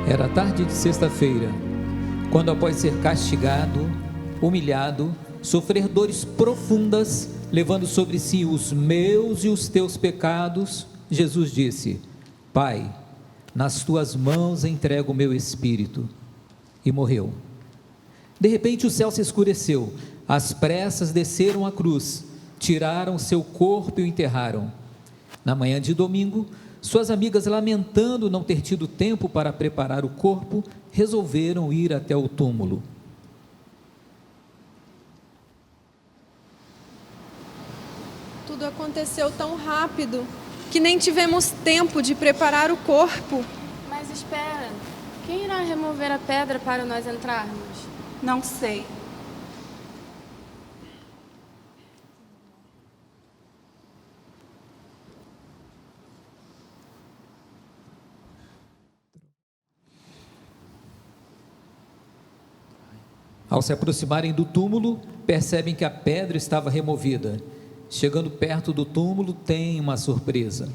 Era tarde de sexta-feira, quando após ser castigado, humilhado, sofrer dores profundas, levando sobre si os meus e os teus pecados, Jesus disse: Pai, nas tuas mãos entrego o meu espírito. E morreu. De repente o céu se escureceu, às pressas desceram a cruz, tiraram seu corpo e o enterraram. Na manhã de domingo, suas amigas, lamentando não ter tido tempo para preparar o corpo, resolveram ir até o túmulo. Tudo aconteceu tão rápido que nem tivemos tempo de preparar o corpo. Mas espera, quem irá remover a pedra para nós entrarmos? Não sei. Ao se aproximarem do túmulo, percebem que a pedra estava removida. Chegando perto do túmulo, tem uma surpresa.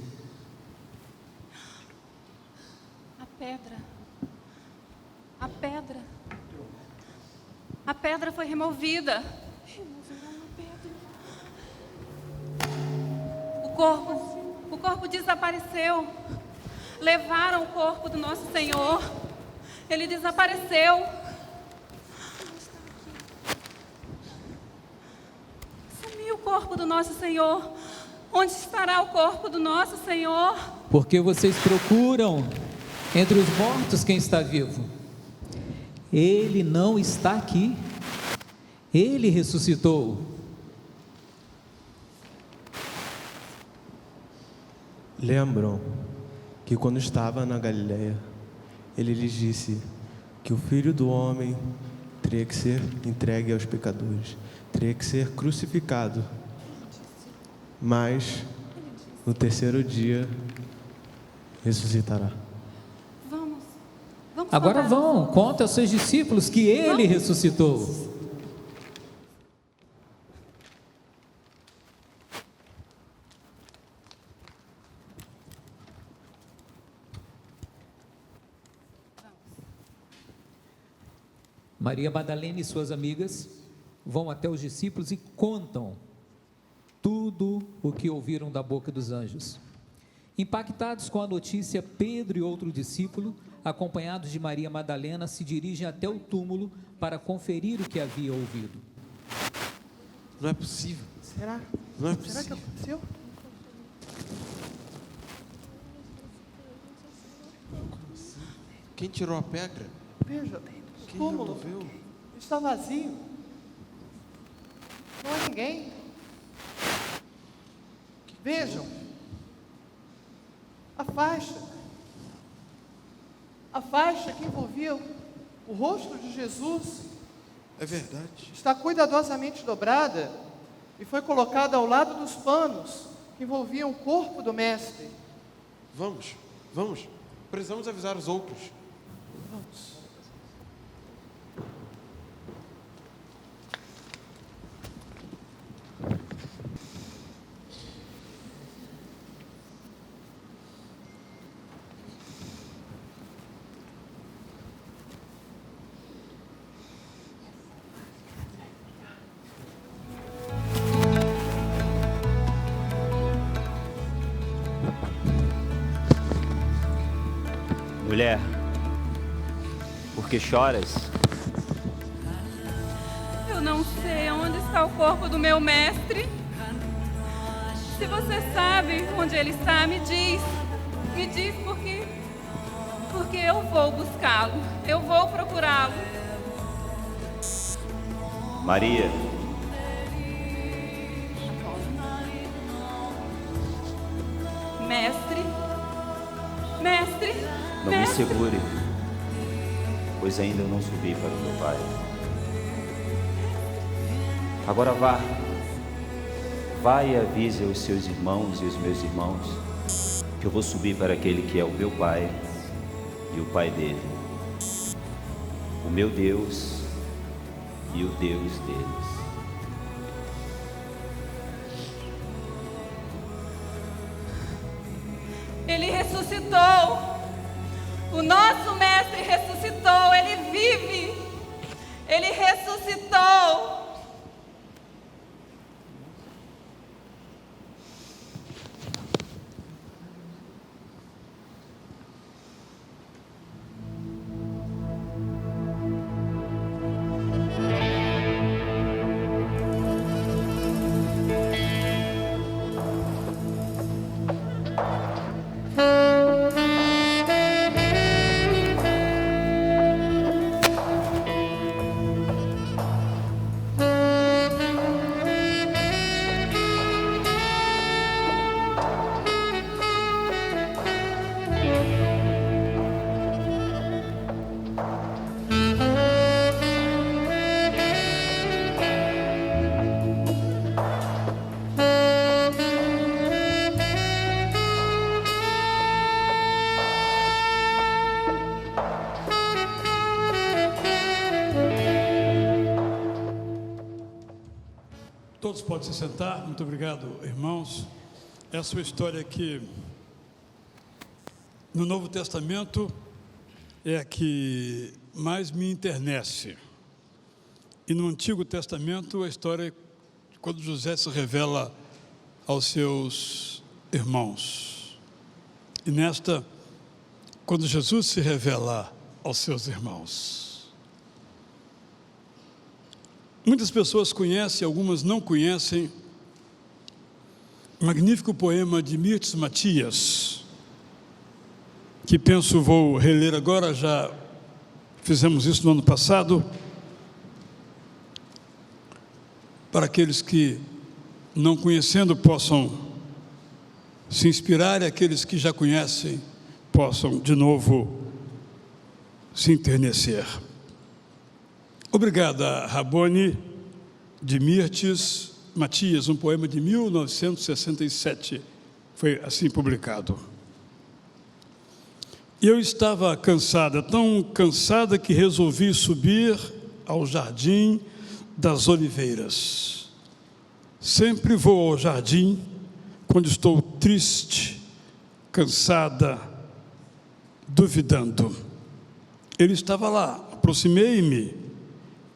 A pedra foi removida. O corpo desapareceu. Levaram o corpo do nosso Senhor. Ele desapareceu. Sumiu o corpo do nosso Senhor. Onde estará o corpo do nosso Senhor? Porque vocês procuram entre os mortos quem está vivo. Ele não está aqui. Ele ressuscitou. Lembram que quando estava na Galileia, ele lhes disse que o Filho do Homem teria que ser entregue aos pecadores, teria que ser crucificado, mas no terceiro dia ressuscitará. Agora vão, conta aos seus discípulos que ele ressuscitou. Maria Madalena e suas amigas vão até os discípulos e contam tudo o que ouviram da boca dos anjos. Impactados com a notícia, Pedro e outro discípulo, acompanhados de Maria Madalena, se dirigem até o túmulo para conferir o que havia ouvido. Não é possível. Será? Não é possível. Será que aconteceu? Quem tirou a pedra? Veja, Quem o túmulo removeu? está vazio. Não há ninguém. Vejam. A faixa que envolvia o rosto de Jesus É verdade. está cuidadosamente dobrada e foi colocada ao lado dos panos que envolviam o corpo do mestre. Vamos. Precisamos avisar os outros. Vamos. Mulher, por que choras? Eu não sei onde está o corpo do meu mestre. Se você sabe onde ele está, me diz. Me diz porque eu vou buscá-lo. Eu vou procurá-lo. Maria. Mestre. Não me segure, pois ainda não subi para o meu Pai. Agora vá e avise aos seus irmãos e os meus irmãos que eu vou subir para aquele que é o meu Pai e o Pai dele, o meu Deus e o Deus deles. Ele ressuscitou. O nosso mestre vive, Ele ressuscitou. Todos podem se sentar. Muito obrigado, irmãos. Essa é uma história que no Novo Testamento é a que mais me enternece. E no Antigo Testamento a história de quando José se revela aos seus irmãos. E nesta, quando Jesus se revela aos seus irmãos. Muitas pessoas conhecem, algumas não conhecem, o magnífico poema de Mirtes Matias, que penso vou reler agora, já fizemos isso no ano passado, para aqueles que, não conhecendo, possam se inspirar e aqueles que já conhecem possam, de novo, se enternecer. Obrigada, Rabone, de Mirtes Matias, um poema de 1967, foi assim publicado. E eu estava cansada, tão cansada que resolvi subir ao Jardim das Oliveiras. Sempre vou ao jardim quando estou triste, cansada, duvidando. Ele estava lá, aproximei-me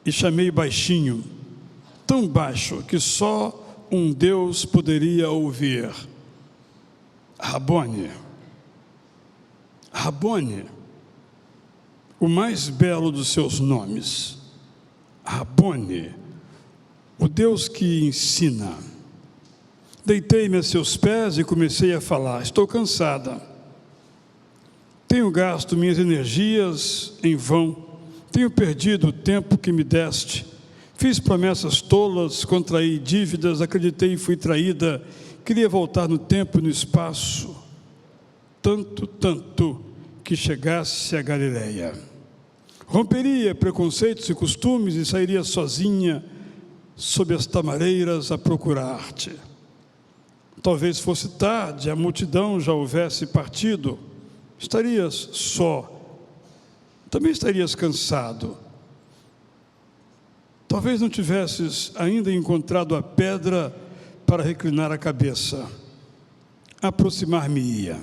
e chamei baixinho, tão baixo que só um Deus poderia ouvir. Rabone, Rabone, o mais belo dos seus nomes. Rabone, o Deus que ensina. Deitei-me a seus pés e comecei a falar. Estou cansada. Tenho gasto minhas energias em vão. Tenho perdido o tempo que me deste. Fiz promessas tolas, contraí dívidas, acreditei e fui traída. Queria voltar no tempo e no espaço. Tanto que chegasse a Galileia. Romperia preconceitos e costumes e sairia sozinha sob as tamareiras a procurar-te. Talvez fosse tarde, a multidão já houvesse partido. Estarias só. Também estarias cansado. Talvez não tivesses ainda encontrado a pedra para reclinar a cabeça. Aproximar-me-ia.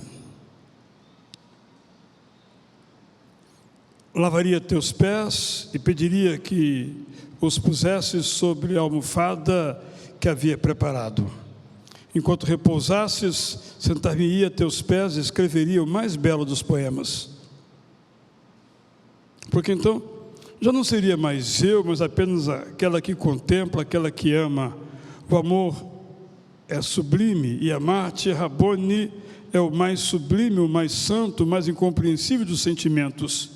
Lavaria teus pés e pediria que os pusesses sobre a almofada que havia preparado. Enquanto repousasses, sentar-me-ia a teus pés e escreveria o mais belo dos poemas. Porque então, já não seria mais eu, mas apenas aquela que contempla, aquela que ama. O amor é sublime e amar-te, Rabone, é o mais sublime, o mais santo, o mais incompreensível dos sentimentos.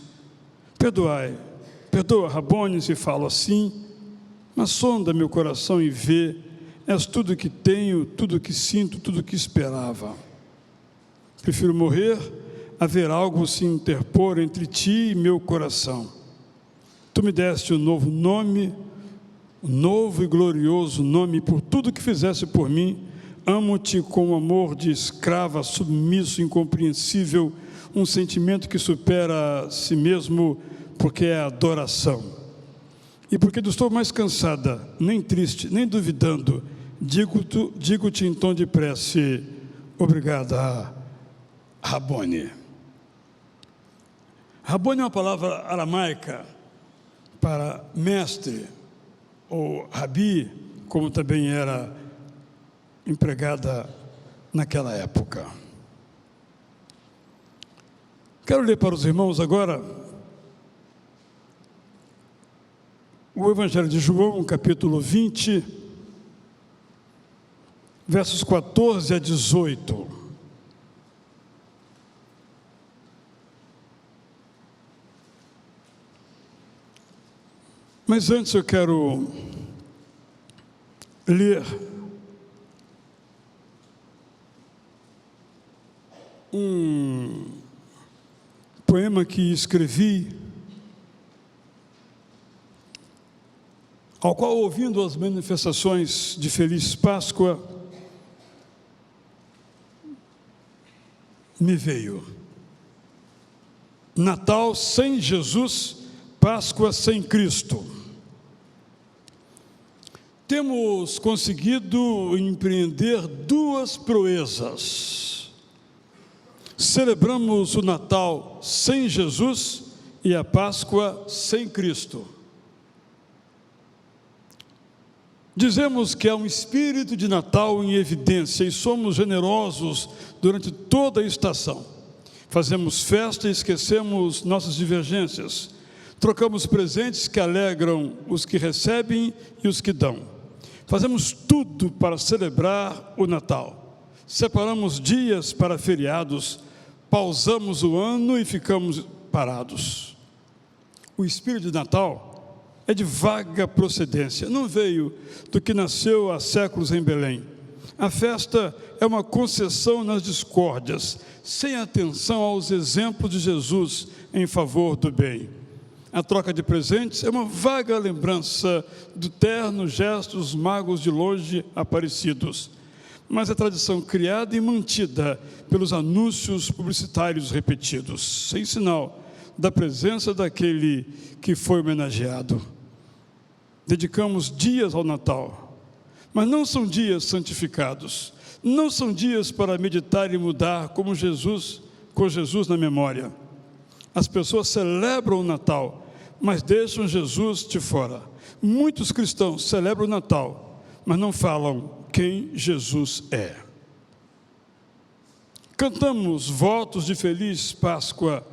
Perdoa, Rabone, se falo assim, mas sonda meu coração e vê, és tudo que tenho, tudo que sinto, tudo que esperava. Prefiro morrer a ver algo se interpor entre ti e meu coração. Tu me deste um novo nome, um novo e glorioso nome, por tudo que fizeste por mim. Amo-te com um amor de escrava, submisso, incompreensível, um sentimento que supera a si mesmo, porque é adoração. E porque não estou mais cansada, nem triste, nem duvidando, digo-te em tom de prece, obrigada, Rabone. Rabone é uma palavra aramaica para mestre, ou rabi, como também era empregada naquela época. Quero ler para os irmãos agora o Evangelho de João, capítulo 20, versos 14 a 18. Mas antes eu quero ler um poema que escrevi, ao qual, ouvindo as manifestações de Feliz Páscoa, me veio. Natal sem Jesus, Páscoa sem Cristo. Temos conseguido empreender duas proezas. Celebramos o Natal sem Jesus e a Páscoa sem Cristo. Dizemos que há um espírito de Natal em evidência e somos generosos durante toda a estação. Fazemos festa e esquecemos nossas divergências. Trocamos presentes que alegram os que recebem e os que dão. Fazemos tudo para celebrar o Natal. Separamos dias para feriados, pausamos o ano e ficamos parados. O espírito de Natal é de vaga procedência, não veio do que nasceu há séculos em Belém. A festa é uma concessão nas discórdias, sem atenção aos exemplos de Jesus em favor do bem. A troca de presentes é uma vaga lembrança do terno gesto dos magos de longe aparecidos, mas é tradição criada e mantida pelos anúncios publicitários repetidos, sem sinal da presença daquele que foi homenageado. Dedicamos dias ao Natal, mas não são dias santificados, não são dias para meditar e mudar como Jesus, com Jesus na memória. As pessoas celebram o Natal, mas deixam Jesus de fora. Muitos cristãos celebram o Natal, mas não falam quem Jesus é. Cantamos votos de Feliz Páscoa,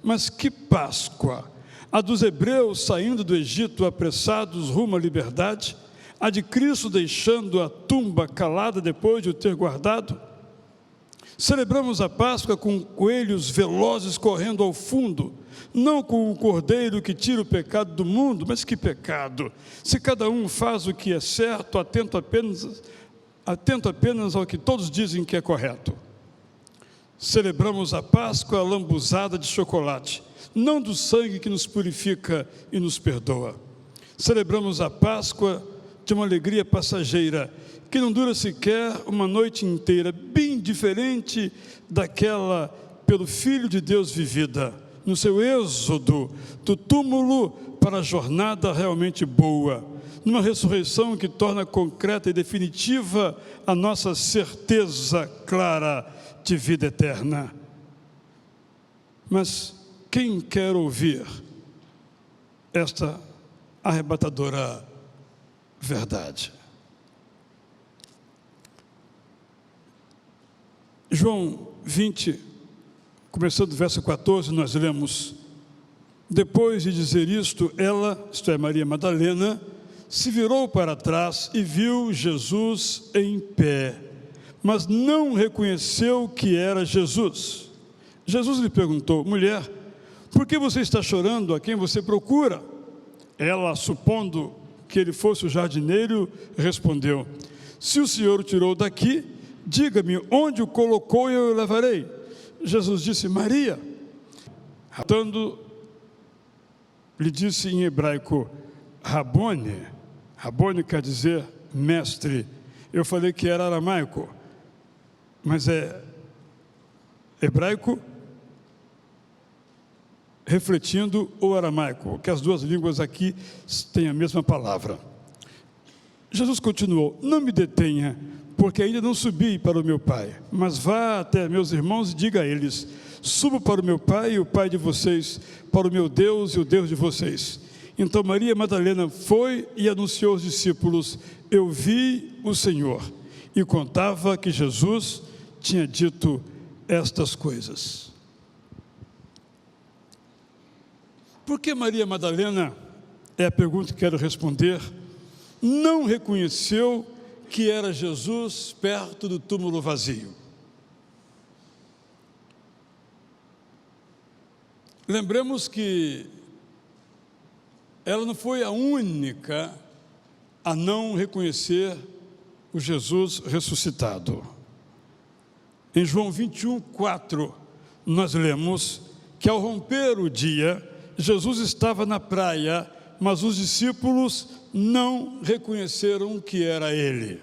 mas que Páscoa? A dos hebreus saindo do Egito apressados rumo à liberdade? A de Cristo deixando a tumba calada depois de o ter guardado? Celebramos a Páscoa com coelhos velozes correndo ao fundo, não com o cordeiro que tira o pecado do mundo, mas que pecado! Se cada um faz o que é certo, atento apenas ao que todos dizem que é correto. Celebramos a Páscoa lambuzada de chocolate, não do sangue que nos purifica e nos perdoa. Celebramos a Páscoa de uma alegria passageira, que não dura sequer uma noite inteira, bem diferente daquela pelo Filho de Deus vivida, no seu êxodo do túmulo para a jornada realmente boa, numa ressurreição que torna concreta e definitiva a nossa certeza clara de vida eterna. Mas quem quer ouvir esta arrebatadora verdade? João 20, começando do verso 14, nós lemos: depois de dizer isto, ela, isto é, Maria Madalena, se virou para trás e viu Jesus em pé, mas não reconheceu que era Jesus. Jesus lhe perguntou: mulher, por que você está chorando? A quem você procura? Ela, supondo que ele fosse o jardineiro, respondeu: se o Senhor o tirou daqui, diga-me onde o colocou e eu o levarei. Jesus disse: Maria. Voltando, lhe disse em hebraico: Rabone. Rabone quer dizer mestre. Eu falei que era aramaico, mas é hebraico refletindo o aramaico, que as duas línguas aqui têm a mesma palavra. Jesus continuou: não me detenha, porque ainda não subi para o meu Pai, mas vá até meus irmãos e diga a eles: subo para o meu Pai e o Pai de vocês, para o meu Deus e o Deus de vocês. Então Maria Madalena foi e anunciou aos discípulos: eu vi o Senhor, e contava que Jesus tinha dito estas coisas. Por que Maria Madalena, é a pergunta que quero responder, não reconheceu que era Jesus perto do túmulo vazio? Lembremos que ela não foi a única a não reconhecer o Jesus ressuscitado. Em João 21:4, nós lemos que ao romper o dia, Jesus estava na praia, mas os discípulos não reconheceram que era ele.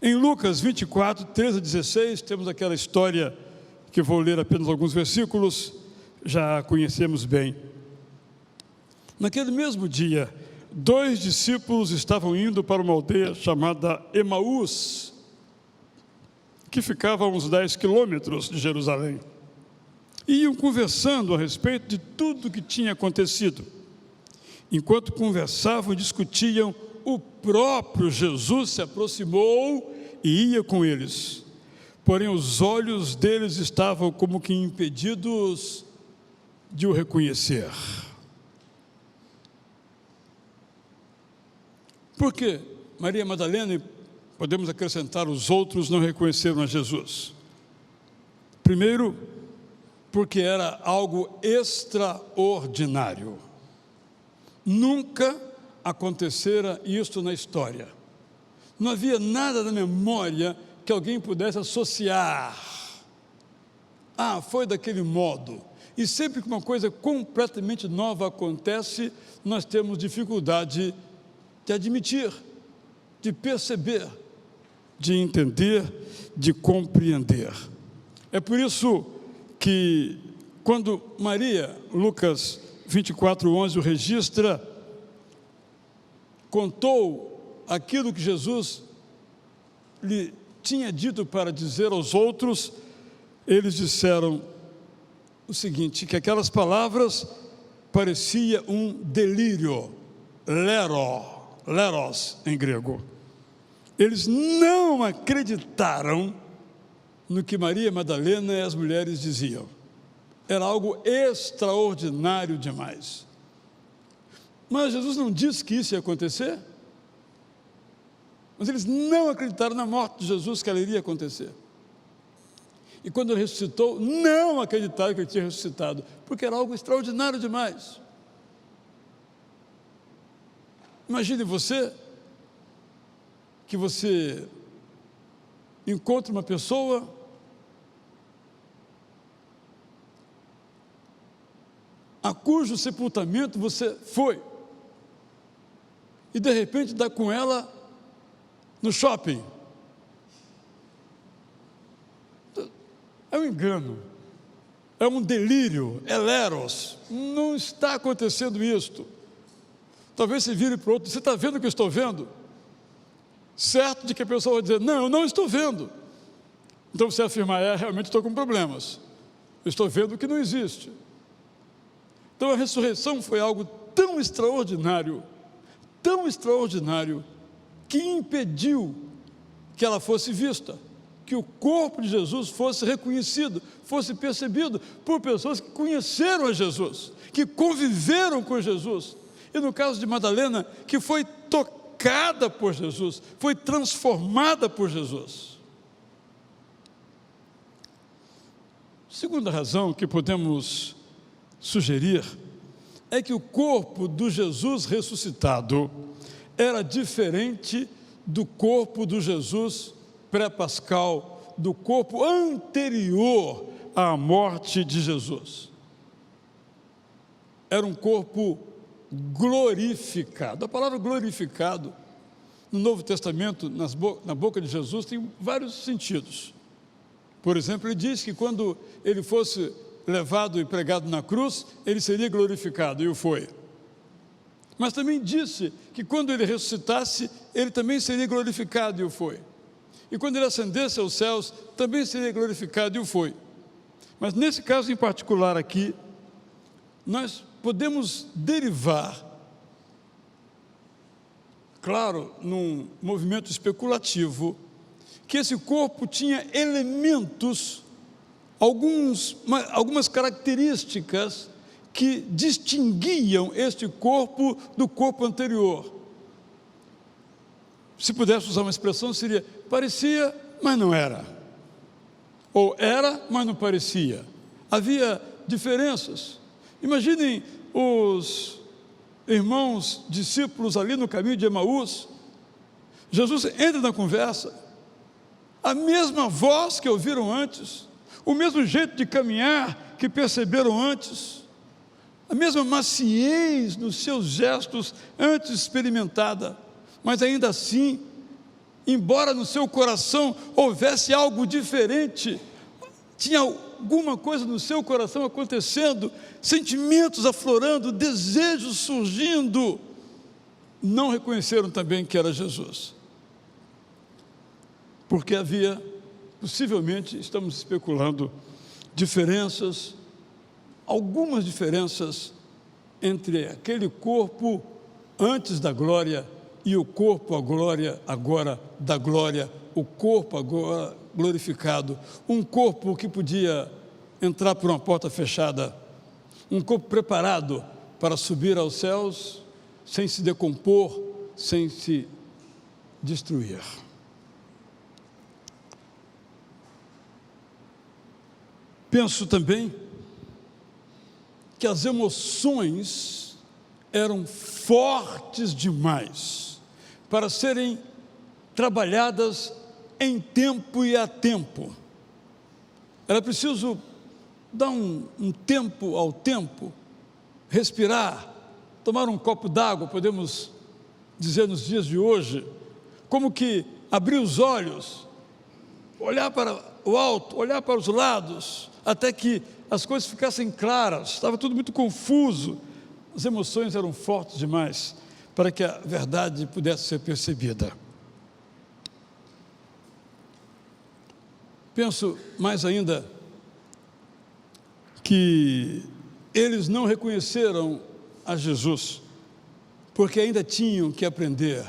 Em Lucas 24:13-16, temos aquela história que vou ler apenas alguns versículos, já conhecemos bem. Naquele mesmo dia, 2 discípulos estavam indo para uma aldeia chamada Emaús, que ficava a uns 10 quilômetros de Jerusalém. E iam conversando a respeito de tudo o que tinha acontecido. Enquanto conversavam e discutiam, o próprio Jesus se aproximou e ia com eles. Porém, os olhos deles estavam como que impedidos de o reconhecer. Por que Maria Madalena, e podemos acrescentar os outros, não reconheceram a Jesus? Primeiro, porque era algo extraordinário. Nunca acontecera isto na história. Não havia nada na memória que alguém pudesse associar. Ah, foi daquele modo. E sempre que uma coisa completamente nova acontece, nós temos dificuldade de admitir, de perceber, de entender, de compreender. É por isso que quando Maria, Lucas 24:11 o registra, contou aquilo que Jesus lhe tinha dito para dizer aos outros, eles disseram o seguinte, que aquelas palavras parecia um delírio, leros em grego. Eles não acreditaram no que Maria Madalena e as mulheres diziam. Era algo extraordinário demais. Mas Jesus não disse que isso ia acontecer? Mas eles não acreditaram na morte de Jesus, que ela iria acontecer. E quando ele ressuscitou, não acreditaram que ele tinha ressuscitado, porque era algo extraordinário demais. Imagine você, que você encontra uma pessoa a cujo sepultamento você foi, e de repente dá com ela no shopping. É um engano, é um delírio, é leros, não está acontecendo isto. Talvez você vire para o outro, você está vendo o que eu estou vendo? Certo de que a pessoa vai dizer, não, eu não estou vendo. Então você afirma, realmente estou com problemas, eu estou vendo o que não existe. Então a ressurreição foi algo tão extraordinário, que impediu que ela fosse vista, que o corpo de Jesus fosse reconhecido, fosse percebido por pessoas que conheceram a Jesus, que conviveram com Jesus. E no caso de Madalena, que foi tocada por Jesus, foi transformada por Jesus. Segunda razão que podemos sugerir é que o corpo do Jesus ressuscitado era diferente do corpo do Jesus pré-pascal, do corpo anterior à morte de Jesus. Era um corpo glorificado. A palavra glorificado no Novo Testamento, na boca de Jesus, tem vários sentidos. Por exemplo, ele diz que quando ele fosse levado e pregado na cruz, ele seria glorificado, e o foi. Mas também disse que quando ele ressuscitasse, ele também seria glorificado, e o foi. E quando ele ascendesse aos céus, também seria glorificado, e o foi. Mas nesse caso em particular aqui, nós podemos derivar, claro, num movimento especulativo, que esse corpo tinha elementos, algumas características que distinguiam este corpo do corpo anterior. Se pudesse usar uma expressão, seria: parecia, mas não era. Ou era, mas não parecia. Havia diferenças. Imaginem os irmãos discípulos ali no caminho de Emaús. Jesus entra na conversa, a mesma voz que ouviram antes, o mesmo jeito de caminhar que perceberam antes, a mesma maciez nos seus gestos antes experimentada, mas ainda assim, embora no seu coração houvesse algo diferente, tinha alguma coisa no seu coração acontecendo, sentimentos aflorando, desejos surgindo, não reconheceram também que era Jesus. Porque havia, possivelmente, estamos especulando, diferenças, algumas diferenças entre aquele corpo antes da glória e o corpo agora da glória, o corpo agora glorificado, um corpo que podia entrar por uma porta fechada, um corpo preparado para subir aos céus sem se decompor, sem se destruir. Penso também que as emoções eram fortes demais para serem trabalhadas em tempo e a tempo. Era preciso dar um tempo ao tempo, respirar, tomar um copo d'água, podemos dizer nos dias de hoje, como que abrir os olhos, olhar para o alto, olhar para os lados, até que as coisas ficassem claras. Estava tudo muito confuso, as emoções eram fortes demais para que a verdade pudesse ser percebida. Penso mais ainda que eles não reconheceram a Jesus, porque ainda tinham que aprender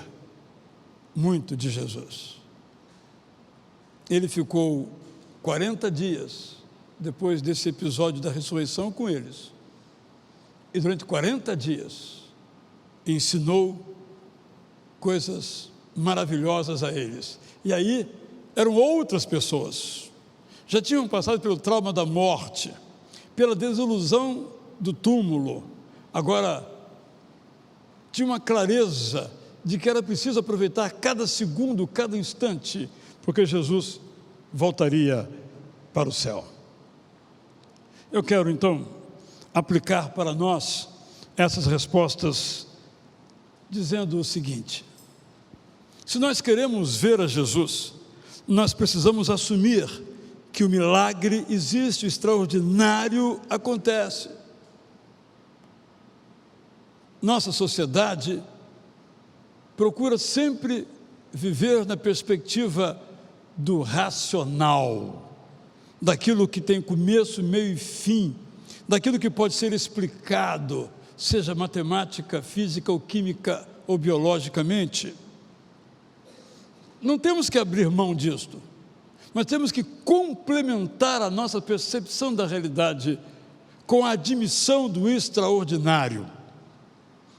muito de Jesus. Ele ficou 40 dias depois desse episódio da ressurreição com eles, e durante 40 dias ensinou coisas maravilhosas a eles. E aí eram outras pessoas, já tinham passado pelo trauma da morte, pela desilusão do túmulo, agora tinha uma clareza de que era preciso aproveitar cada segundo, cada instante, porque Jesus voltaria para o céu. Eu quero então aplicar para nós essas respostas dizendo o seguinte: se nós queremos ver a Jesus, nós precisamos assumir que o milagre existe, o extraordinário acontece. Nossa sociedade procura sempre viver na perspectiva do racional, daquilo que tem começo, meio e fim, daquilo que pode ser explicado, seja matemática, física ou química ou biologicamente. Não temos que abrir mão disto, mas temos que complementar a nossa percepção da realidade com a admissão do extraordinário,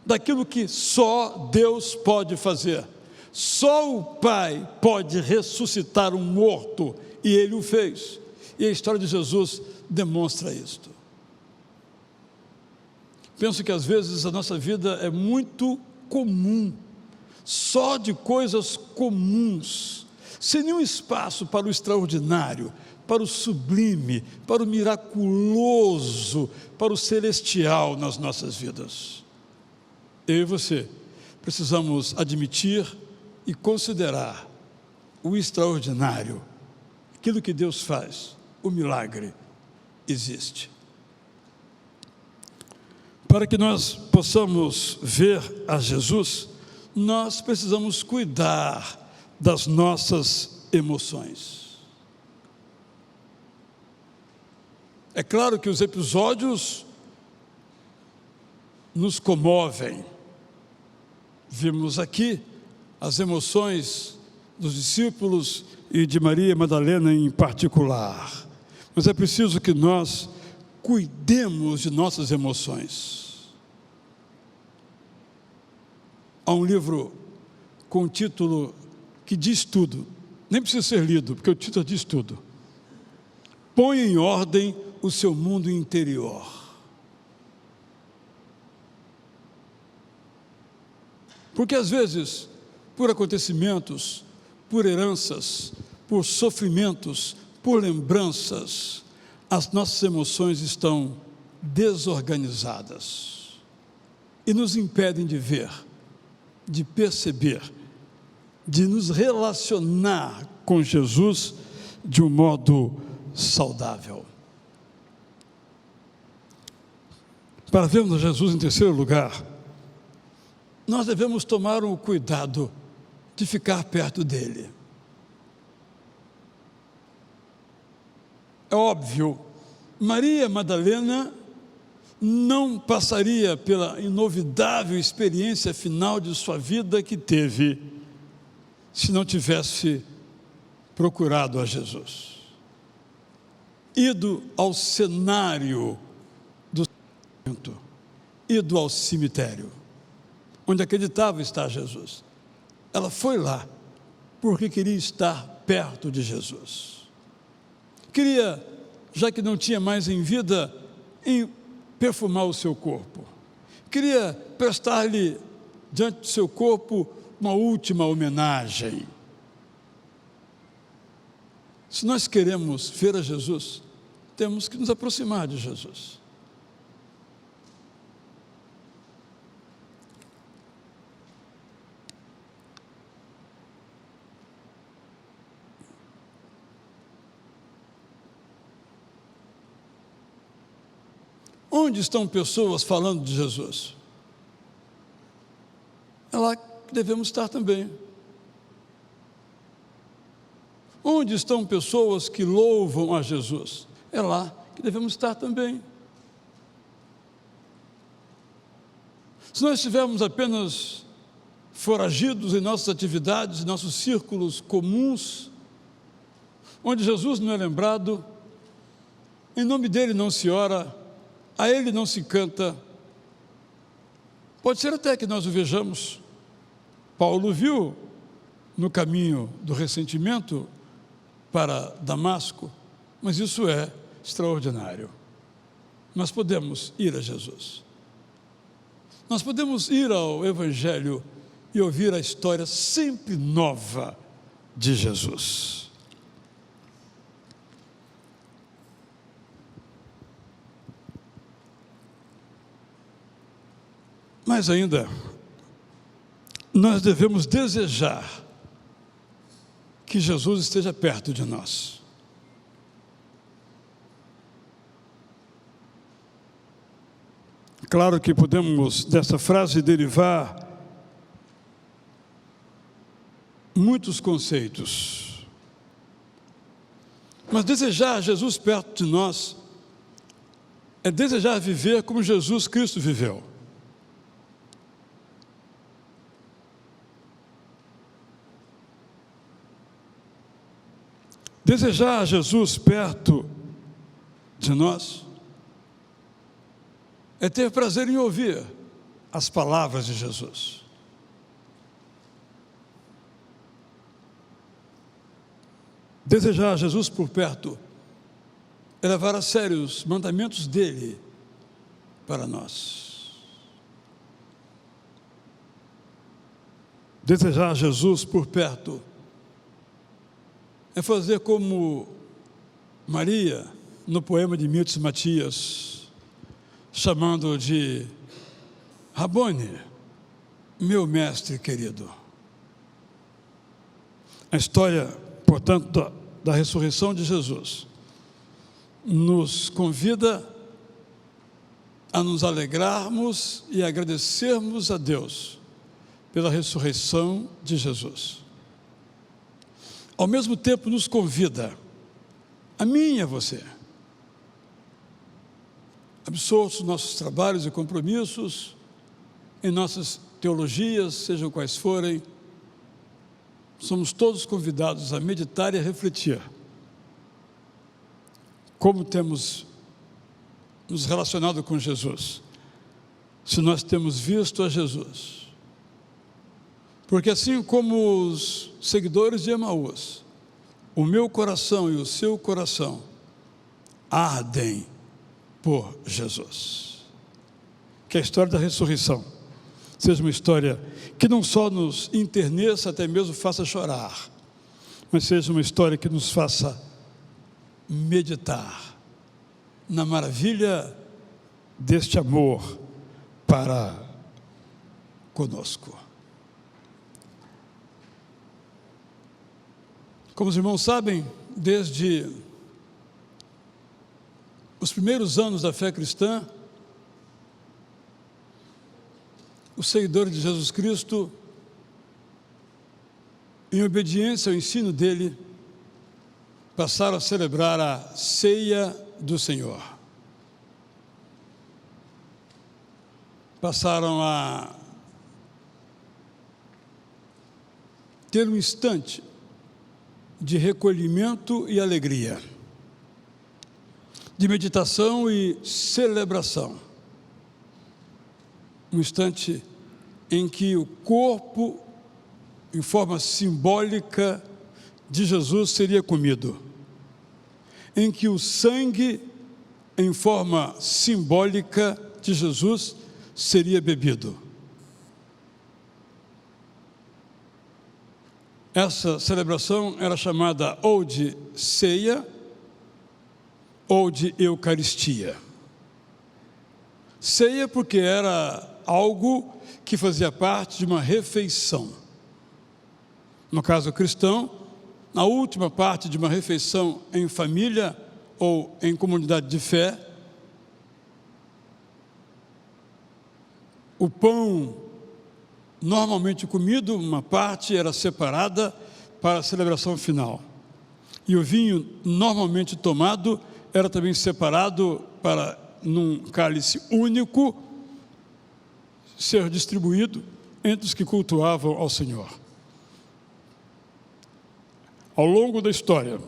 daquilo que só Deus pode fazer. Só o Pai pode ressuscitar um morto, e Ele o fez. E a história de Jesus demonstra isto. Penso que às vezes a nossa vida é muito comum, só de coisas comuns, sem nenhum espaço para o extraordinário, para o sublime, para o miraculoso, para o celestial nas nossas vidas. Eu e você precisamos admitir e considerar o extraordinário, aquilo que Deus faz, o milagre existe. Para que nós possamos ver a Jesus, nós precisamos cuidar das nossas emoções. É claro que os episódios nos comovem. Vimos aqui as emoções dos discípulos e de Maria Madalena em particular. Mas é preciso que nós cuidemos de nossas emoções. Há um livro com um título que diz tudo, nem precisa ser lido, porque o título diz tudo. Põe em ordem o seu mundo interior. Porque às vezes, por acontecimentos, por heranças, por sofrimentos, por lembranças, as nossas emoções estão desorganizadas e nos impedem de ver, de perceber, de nos relacionar com Jesus de um modo saudável. Para vermos Jesus em terceiro lugar, nós devemos tomar o cuidado de ficar perto dele. É óbvio, Maria Madalena não passaria pela inovidável experiência final de sua vida que teve se não tivesse procurado a Jesus, ido ao cenário do sepultamento, ido ao cemitério, onde acreditava estar Jesus. Ela foi lá porque queria estar perto de Jesus. Queria, já que não tinha mais em vida, perfumar o seu corpo. Queria prestar-lhe, diante do seu corpo, uma última homenagem. Se nós queremos ver a Jesus, temos que nos aproximar de Jesus. Onde estão pessoas falando de Jesus? É lá que devemos estar também. Onde estão pessoas que louvam a Jesus? É lá que devemos estar também. Se nós estivermos apenas foragidos em nossas atividades, em nossos círculos comuns, onde Jesus não é lembrado, em nome dele não se ora, a ele não se canta, pode ser até que nós o vejamos. Paulo viu no caminho do ressentimento para Damasco, mas isso é extraordinário. Nós podemos ir a Jesus. Nós podemos ir ao Evangelho e ouvir a história sempre nova de Jesus. Mas ainda, nós devemos desejar que Jesus esteja perto de nós. Claro que podemos, dessa frase, derivar muitos conceitos. Mas desejar Jesus perto de nós é desejar viver como Jesus Cristo viveu. Desejar Jesus perto de nós é ter prazer em ouvir as palavras de Jesus. Desejar Jesus por perto é levar a sério os mandamentos dele para nós. Desejar Jesus por perto é fazer como Maria, no poema de Milton Matias, chamando de Rabone, meu mestre querido. A história, portanto, da ressurreição de Jesus nos convida a nos alegrarmos e agradecermos a Deus pela ressurreição de Jesus. Ao mesmo tempo nos convida, a mim e a você, absortos nossos trabalhos e compromissos, em nossas teologias, sejam quais forem, somos todos convidados a meditar e a refletir como temos nos relacionado com Jesus, se nós temos visto a Jesus. Porque assim como os seguidores de Emaús, o meu coração e o seu coração ardem por Jesus. Que a história da ressurreição seja uma história que não só nos enterneça, até mesmo faça chorar, mas seja uma história que nos faça meditar na maravilha deste amor para conosco. Como os irmãos sabem, desde os primeiros anos da fé cristã, os seguidores de Jesus Cristo, em obediência ao ensino dele, passaram a celebrar a ceia do Senhor. Passaram a ter um instante de recolhimento e alegria, de meditação e celebração. Um instante em que o corpo, em forma simbólica, de Jesus seria comido, em que o sangue, em forma simbólica, de Jesus seria bebido. Essa celebração era chamada ou de ceia ou de Eucaristia. Ceia porque era algo que fazia parte de uma refeição. No caso cristão, na última parte de uma refeição em família ou em comunidade de fé, o pão normalmente comido, uma parte era separada para a celebração final. E o vinho normalmente tomado era também separado para, num cálice único, ser distribuído entre os que cultuavam ao Senhor. Ao longo da história,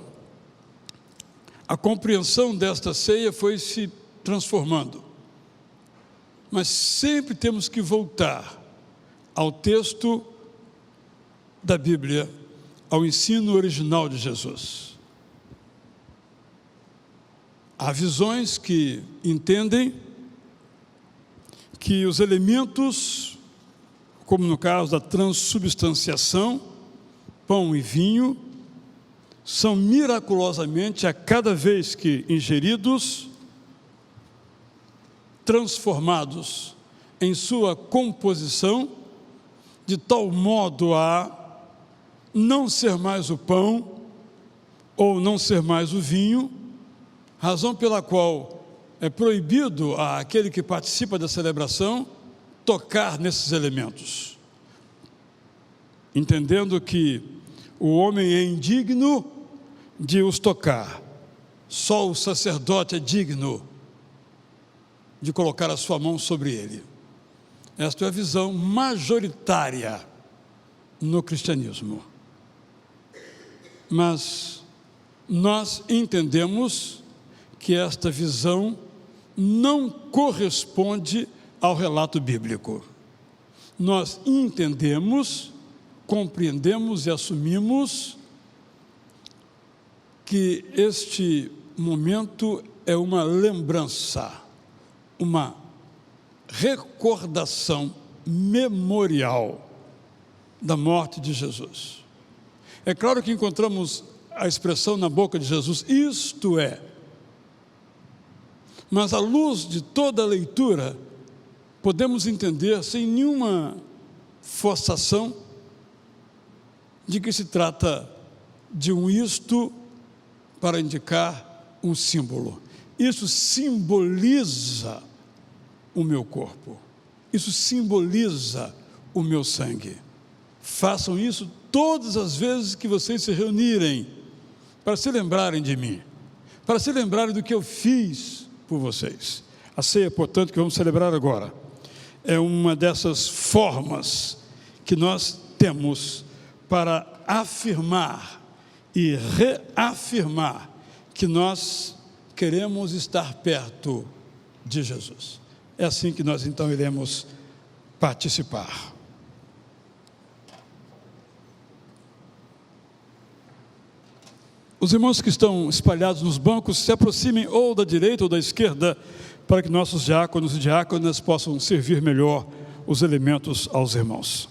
a compreensão desta ceia foi se transformando. Mas sempre temos que voltar ao texto da Bíblia, ao ensino original de Jesus. Há visões que entendem que os elementos, como no caso da transubstanciação, pão e vinho, são miraculosamente, a cada vez que ingeridos, transformados em sua composição, de tal modo a não ser mais o pão ou não ser mais o vinho, razão pela qual é proibido àquele que participa da celebração tocar nesses elementos, entendendo que o homem é indigno de os tocar, só o sacerdote é digno de colocar a sua mão sobre ele. Esta é a visão majoritária no cristianismo. Mas nós entendemos que esta visão não corresponde ao relato bíblico. Nós entendemos, compreendemos e assumimos que este momento é uma lembrança, uma recordação memorial da morte de Jesus. É claro que encontramos a expressão na boca de Jesus, isto é. Mas à luz de toda a leitura, podemos entender sem nenhuma forçação de que se trata de um isto para indicar um símbolo. Isso simboliza o meu corpo. Isso simboliza o meu sangue. Façam isso todas as vezes que vocês se reunirem para se lembrarem de mim, para se lembrarem do que eu fiz por vocês. A ceia, portanto, que vamos celebrar agora, é uma dessas formas que nós temos para afirmar e reafirmar que nós queremos estar perto de Jesus. É assim que nós então iremos participar. Os irmãos que estão espalhados nos bancos se aproximem ou da direita ou da esquerda, para que nossos diáconos e diáconas possam servir melhor os elementos aos irmãos.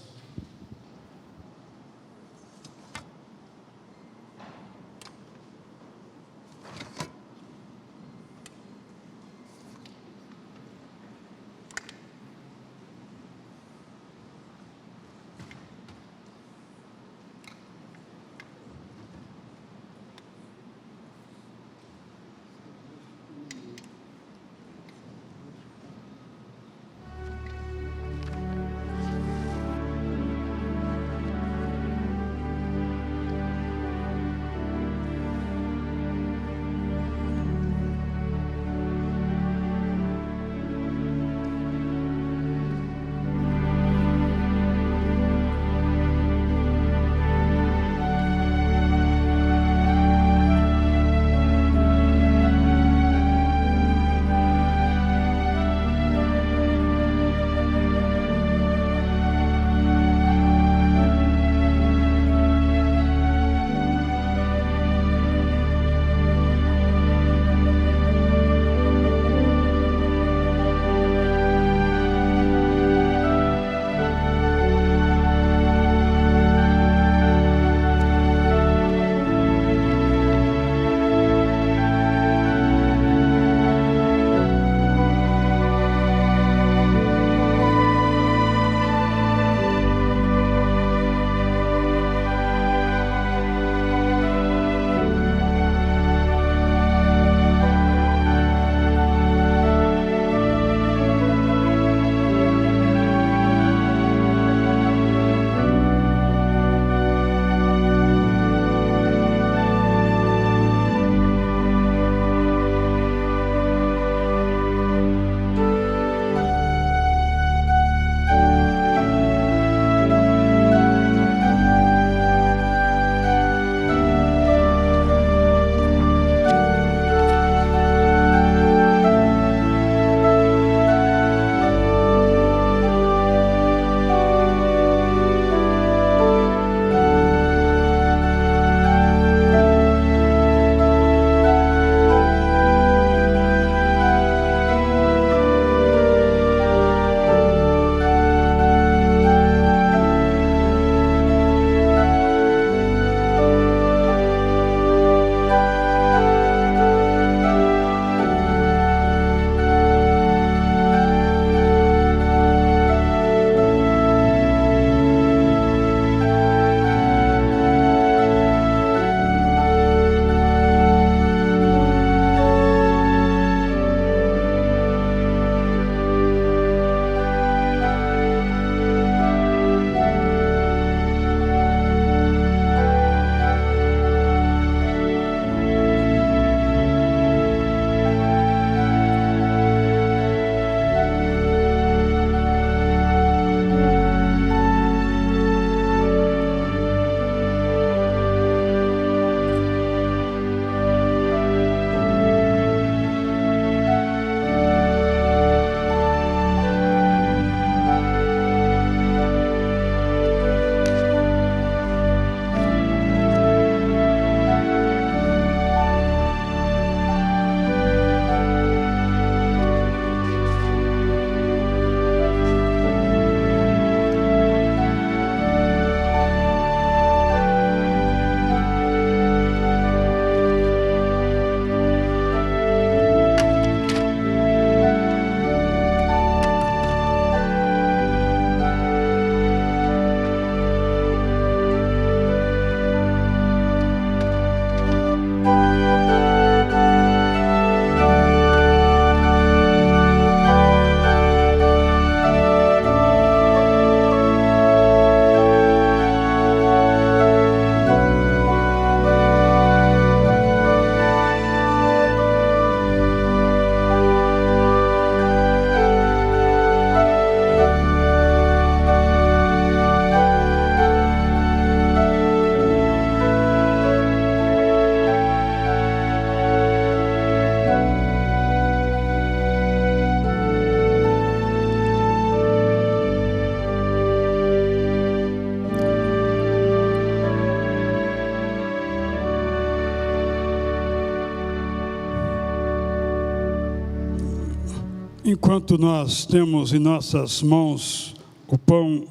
enquanto nós temos em nossas mãos o pão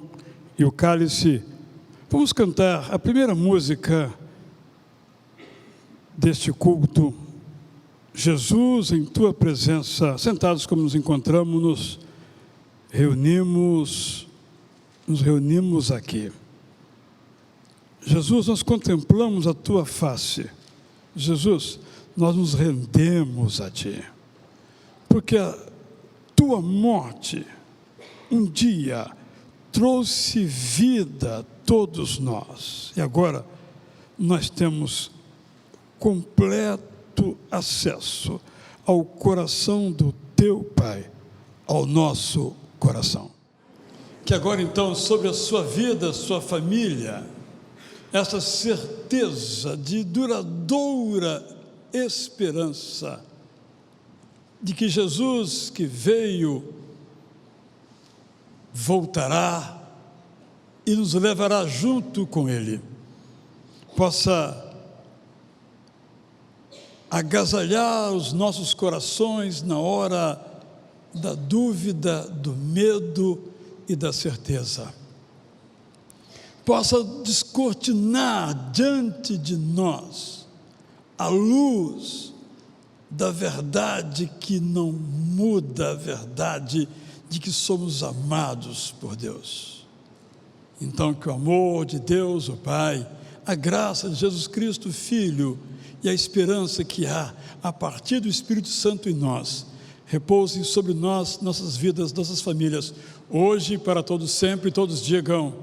e o cálice, vamos cantar a primeira música deste culto, Jesus em Tua presença. Sentados como nos encontramos, nos reunimos aqui. Jesus, nós contemplamos a Tua face. Jesus, nós nos rendemos a Ti, porque a Tua morte um dia trouxe vida a todos nós, e agora nós temos completo acesso ao coração do Teu Pai, ao nosso coração. Que agora então, sobre a sua vida, sua família, essa certeza de duradoura esperança de que Jesus que veio voltará e nos levará junto com Ele, possa agasalhar os nossos corações na hora da dúvida, do medo e da certeza. Possa descortinar diante de nós a luz da verdade que não muda, a verdade de que somos amados por Deus. Então, que o amor de Deus, o Pai, a graça de Jesus Cristo, Filho, e a esperança que há a partir do Espírito Santo em nós, repousem sobre nós, nossas vidas, nossas famílias, hoje e para todos sempre, todos digam